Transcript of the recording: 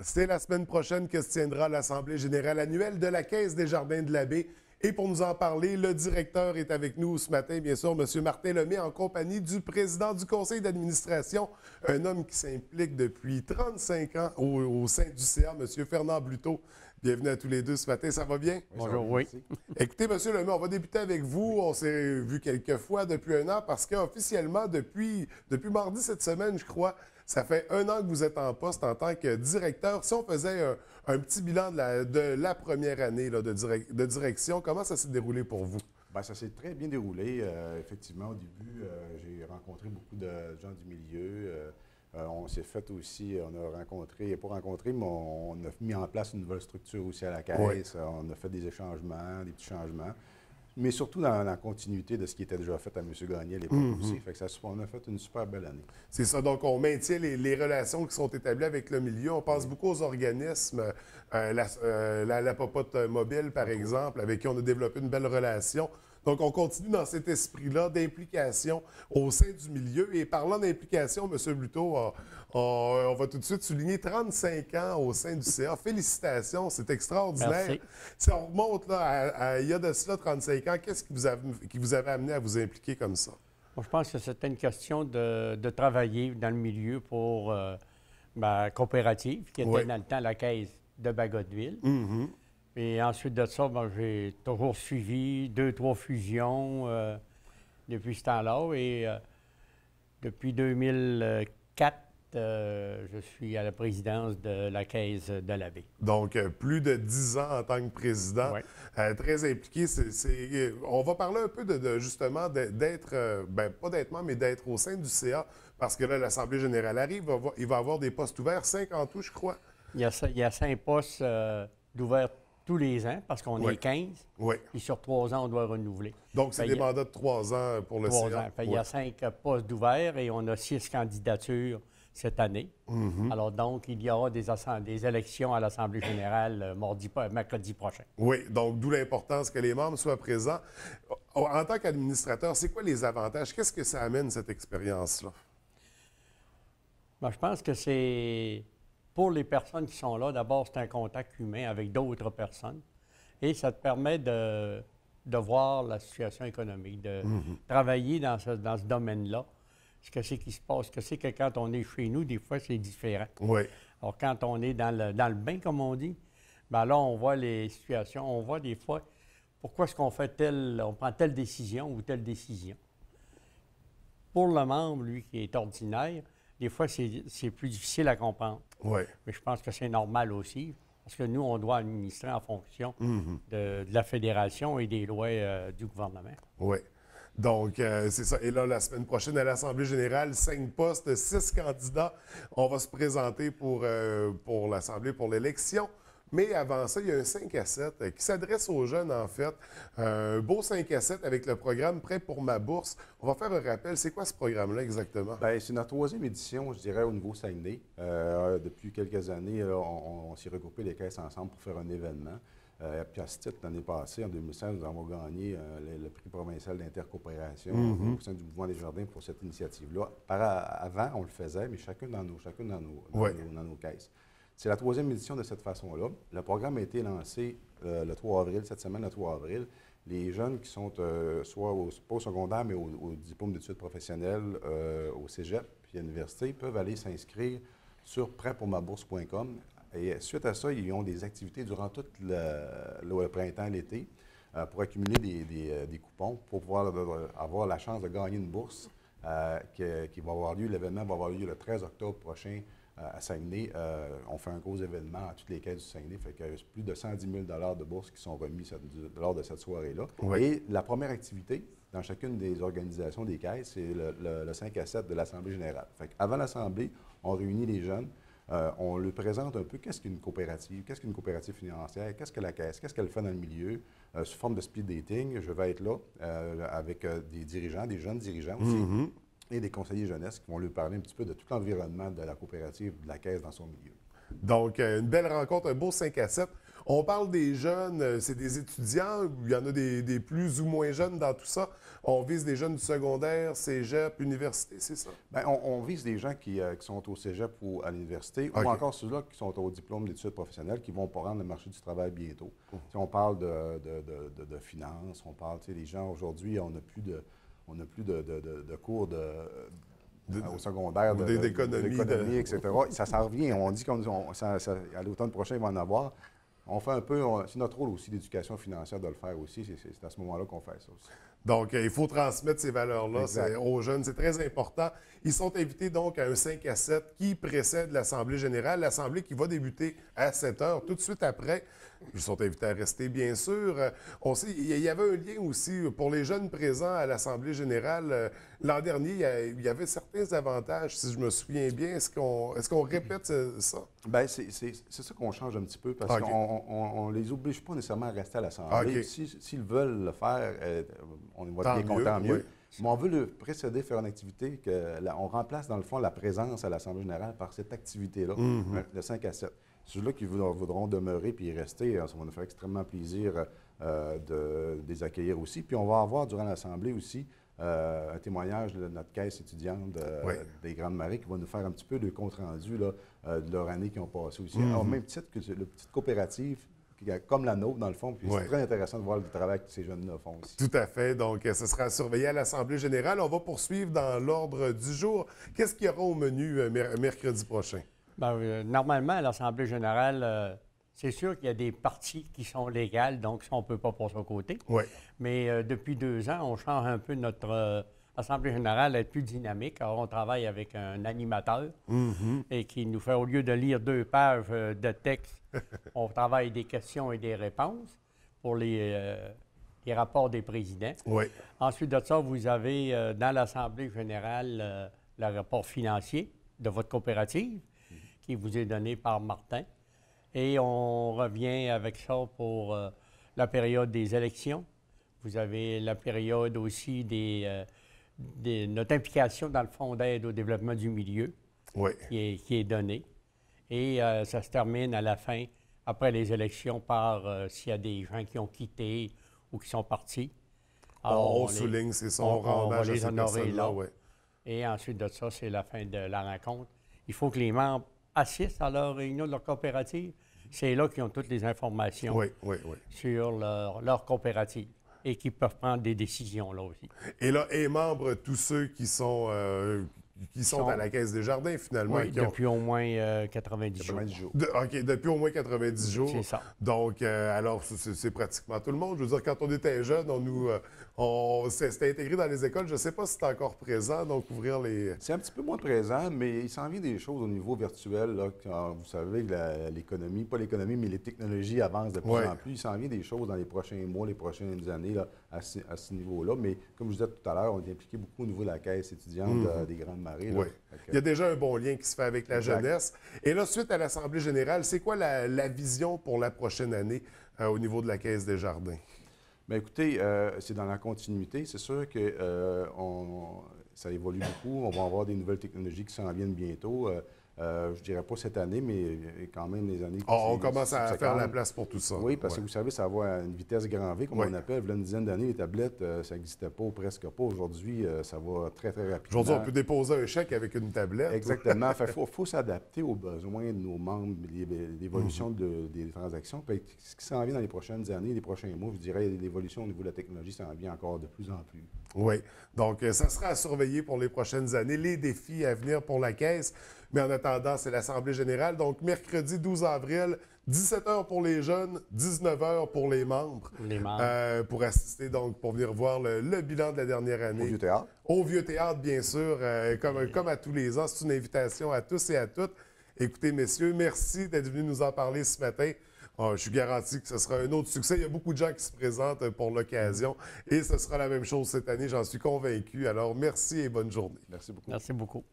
C'est la semaine prochaine que se tiendra l'Assemblée générale annuelle de la Caisse des Jardins de la Baie. Et pour nous en parler, le directeur est avec nous ce matin, bien sûr, M. Martin Lemay, en compagnie du président du conseil d'administration, un homme qui s'implique depuis 35 ans au sein du CA, M. Fernand Bluteau. Bienvenue à tous les deux ce matin, ça va bien? Bonjour, oui. Écoutez, M. Lemay, on va débuter avec vous. On s'est vu quelques fois depuis un an parce qu'officiellement, depuis mardi cette semaine, je crois, ça fait un an que vous êtes en poste en tant que directeur. Si on faisait un petit bilan de la première année là, de direction, comment ça s'est déroulé pour vous? Bien, ça s'est très bien déroulé. Effectivement, au début, j'ai rencontré beaucoup de gens du milieu. On s'est fait aussi, on a rencontré, pas rencontré, mais on a mis en place une nouvelle structure aussi à la Caisse. Oui. On a fait des échangements, des petits changements. Mais surtout dans la continuité de ce qui était déjà fait à M. Gagné à l'époque aussi. Fait que on a fait une super belle année. C'est ça. Donc, on maintient les relations qui sont établies avec le milieu. On pense beaucoup aux organismes, la Popote Mobile, par exemple, avec qui on a développé une belle relation. Donc, on continue dans cet esprit-là d'implication au sein du milieu. Et parlant d'implication, M. Bluteau, on va tout de suite souligner 35 ans au sein du CA. Félicitations, c'est extraordinaire. Merci. Si on remonte là, il y a de cela 35 ans, qu'est-ce qui vous avait amené à vous impliquer comme ça? Moi, je pense que c'était une question de travailler dans le milieu pour ma coopérative, qui était Oui. dans le temps la caisse de Bagotville. Mhm. Et ensuite de ça, j'ai toujours suivi 2-3 fusions depuis ce temps-là. Et depuis 2004, je suis à la présidence de la Caisse de la Baie. Donc, plus de 10 ans en tant que président, Ouais. très impliqué. On va parler un peu justement d'être, pas d'être membre, mais d'être au sein du CA, parce que là, l'Assemblée générale arrive, il va y avoir des postes ouverts, 5 en tout, je crois. Il y a 5 postes d'ouverts tous les ans, parce qu'on Oui. est 15. Oui. Puis sur 3 ans, on doit renouveler. Donc, c'est Ben, des il y a- mandats de 3 ans pour le 3 CA. ans. Il y a 5 postes d'ouverts et on a 6 candidatures cette année. Alors donc, il y aura des élections à l'Assemblée générale mercredi prochain. Oui, donc d'où l'importance que les membres soient présents. En tant qu'administrateur, c'est quoi les avantages? Qu'est-ce que ça amène, cette expérience-là? Ben, je pense que c'est pour les personnes qui sont là, d'abord, c'est un contact humain avec d'autres personnes et ça te permet de voir la situation économique, de travailler dans ce domaine-là. Ce que c'est qui se passe, que c'est que quand on est chez nous, des fois, c'est différent. Oui. Alors, quand on est dans le bain, comme on dit, bien là, on voit les situations, on voit des fois pourquoi est-ce on prend telle décision ou telle décision. Pour le membre, lui, qui est ordinaire, des fois, c'est plus difficile à comprendre. Oui. Mais je pense que c'est normal aussi, parce que nous, on doit administrer en fonction de la fédération et des lois du gouvernement. Oui. Donc, c'est ça. Et là, la semaine prochaine, à l'Assemblée générale, 5 postes, 6 candidats. On va se présenter pour l'Assemblée, pour l'élection. Mais avant ça, il y a un 5 à 7 qui s'adresse aux jeunes, en fait. Un beau 5 à 7 avec le programme Prêt pour ma bourse. On va faire un rappel. C'est quoi ce programme-là exactement? Bien, c'est notre 3e édition, je dirais, au niveau Saguenay. Depuis quelques années, là, on s'est regroupé les caisses ensemble pour faire un événement. Puis à ce titre, l'année passée, en 2016, nous avons gagné le prix provincial d'intercoopération au sein du Mouvement des Jardins pour cette initiative-là. Avant, on le faisait, mais chacun dans nos caisses. C'est la 3e édition de cette façon-là. Le programme a été lancé le 3 avril, cette semaine, le 3 avril. Les jeunes qui sont soit pas au secondaire, mais au diplôme d'études professionnelles, au cégep puis à l'université, peuvent aller s'inscrire sur prêtpourmabourse.com. Et suite à ça, ils ont des activités durant tout le printemps, l'été, pour accumuler des coupons pour pouvoir avoir la chance de gagner une bourse qui va avoir lieu. L'événement va avoir lieu le 13 octobre prochain à Saguenay. On fait un gros événement à toutes les caisses du Saguenay. Fait qu'il y a plus de 110 000 de bourses qui sont remis lors de cette soirée-là. Oui. Et la première activité, dans chacune des organisations des caisses, c'est le 5 à 7 de l'Assemblée générale. Fait qu'avant l'Assemblée, on réunit les jeunes. On leur présente un peu qu'est-ce qu'une coopérative financière, qu'est-ce que la caisse, qu'est-ce qu'elle fait dans le milieu, sous forme de speed dating. Je vais être là avec des dirigeants, des jeunes dirigeants aussi, et des conseillers jeunesse qui vont leur parler un petit peu de tout l'environnement de la coopérative, de la caisse dans son milieu. Donc, une belle rencontre, un beau 5 à 7. On parle des jeunes, c'est des étudiants, il y en a des plus ou moins jeunes dans tout ça. On vise des jeunes du secondaire, cégep, université, c'est ça? Bien, on vise des gens qui sont au cégep ou à l'université, OK. ou encore ceux-là qui sont au diplôme d'études professionnelles, qui vont prendre le marché du travail bientôt. Si on parle de finances, on parle, tu sais, les gens aujourd'hui, on n'a plus de cours au secondaire d'économie, etc. Ça s'en revient. On dit qu'à l'automne prochain, il va en avoir. On fait un peu, c'est notre rôle aussi d'éducation financière de le faire aussi. C'est à ce moment-là qu'on fait ça aussi. Donc, il faut transmettre ces valeurs-là aux jeunes. C'est très important. Ils sont invités donc à un 5 à 7 qui précède l'Assemblée générale. L'Assemblée qui va débuter à 7 heures. Tout de suite après, ils sont invités à rester, bien sûr. On sait, il y avait un lien aussi pour les jeunes présents à l'Assemblée générale. L'an dernier, il y avait certains avantages, si je me souviens bien. Est-ce qu'on répète ça? Bien, c'est ça qu'on change un petit peu parce qu'on ne les oblige pas nécessairement à rester à l'Assemblée. S'ils veulent le faire, on va être bien content, mieux. Oui. Mais on veut le précéder, faire une activité on remplace dans le fond la présence à l'Assemblée générale par cette activité-là, de 5 à 7. Ceux-là qui voudront demeurer puis y rester, ça va nous faire extrêmement plaisir de les accueillir aussi. Puis on va avoir durant l'Assemblée aussi un témoignage de notre caisse étudiante des Grandes Marais qui va nous faire un petit peu de compte-rendu de leur année qu'ils ont passé aussi. Au même titre que le petite coopérative, comme la nôtre, dans le fond. Puis c'est très intéressant de voir le travail que ces jeunes-là font aussi. Tout à fait. Donc, ce sera à surveiller à l'Assemblée générale. On va poursuivre dans l'ordre du jour. Qu'est-ce qu'il y aura au menu mercredi prochain? Bien, normalement, à l'Assemblée générale, c'est sûr qu'il y a des parties qui sont légales, donc ça, on ne peut pas passer à côté. Oui. Mais depuis 2 ans, on change un peu notre Assemblée générale à être plus dynamique. Alors, on travaille avec un animateur et qui nous fait, au lieu de lire 2 pages de texte, on travaille des questions et des réponses pour les rapports des présidents. Oui. Ensuite de ça, vous avez dans l'Assemblée générale le rapport financier de votre coopérative qui vous est donné par Martin. Et on revient avec ça pour la période des élections. Vous avez la période aussi notre implication dans le Fonds d'aide au développement du milieu qui est donnée. Et ça se termine à la fin, après les élections, par s'il y a des gens qui ont quitté ou qui sont partis. Alors, on souligne, c'est ça, on rend hommage à ces personnes-là. Et ensuite de ça, c'est la fin de la rencontre. Il faut que les membres assistent à leur réunion de leur coopérative. C'est là qu'ils ont toutes les informations sur leur coopérative et qui peuvent prendre des décisions là aussi. Et là, et membres, tous ceux qui sont à la Caisse des Jardins, finalement. Oui, depuis au moins 90 jours. OK, depuis au moins 90 jours. C'est ça. Donc, alors, c'est pratiquement tout le monde. Je veux dire, quand on était jeunes, c'était intégré dans les écoles. Je ne sais pas si c'est encore présent, donc ouvrir les... C'est un petit peu moins présent, mais il s'en vient des choses au niveau virtuel. Là, quand vous savez que l'économie, pas l'économie, mais les technologies avancent de plus en plus. Il s'en vient des choses dans les prochains mois, les prochaines années là, à ce niveau-là. Mais comme je disais tout à l'heure, on est impliqué beaucoup au niveau de la Caisse étudiante des Grandes Marais. Oui. Il y a déjà un bon lien qui se fait avec la jeunesse. Et là, suite à l'Assemblée générale, c'est quoi la vision pour la prochaine année au niveau de la Caisse des Jardins? Bien, écoutez, c'est dans la continuité. C'est sûr que ça évolue beaucoup. On va avoir des nouvelles technologies qui s'en viennent bientôt. Je ne dirais pas cette année, mais quand même les années... on commence à faire la place pour tout ça. Oui, parce que vous savez, ça va à une vitesse grand V, comme on appelle. Il y a une dizaine d'années, les tablettes, ça n'existait pas ou presque pas. Aujourd'hui, ça va très, très rapidement. Aujourd'hui, on peut déposer un chèque avec une tablette. Exactement. Il faut s'adapter aux besoins de nos membres, l'évolution des transactions. Puis, ce qui s'en vient dans les prochaines années, les prochains mois, je dirais, l'évolution au niveau de la technologie s'en vient encore de plus en plus. Oui. Donc, ça sera à surveiller pour les prochaines années, les défis à venir pour la Caisse. Mais en attendant, c'est l'Assemblée générale. Donc, mercredi 12 avril, 17h pour les jeunes, 19h pour les membres. Pour assister, donc, pour venir voir le bilan de la dernière année. Au Vieux-Théâtre. Au Vieux-Théâtre, bien sûr, comme à tous les ans. C'est une invitation à tous et à toutes. Écoutez, messieurs, merci d'être venus nous en parler ce matin. Je suis garanti que ce sera un autre succès. Il y a beaucoup de gens qui se présentent pour l'occasion et ce sera la même chose cette année, j'en suis convaincu. Alors, merci et bonne journée. Merci beaucoup. Merci beaucoup.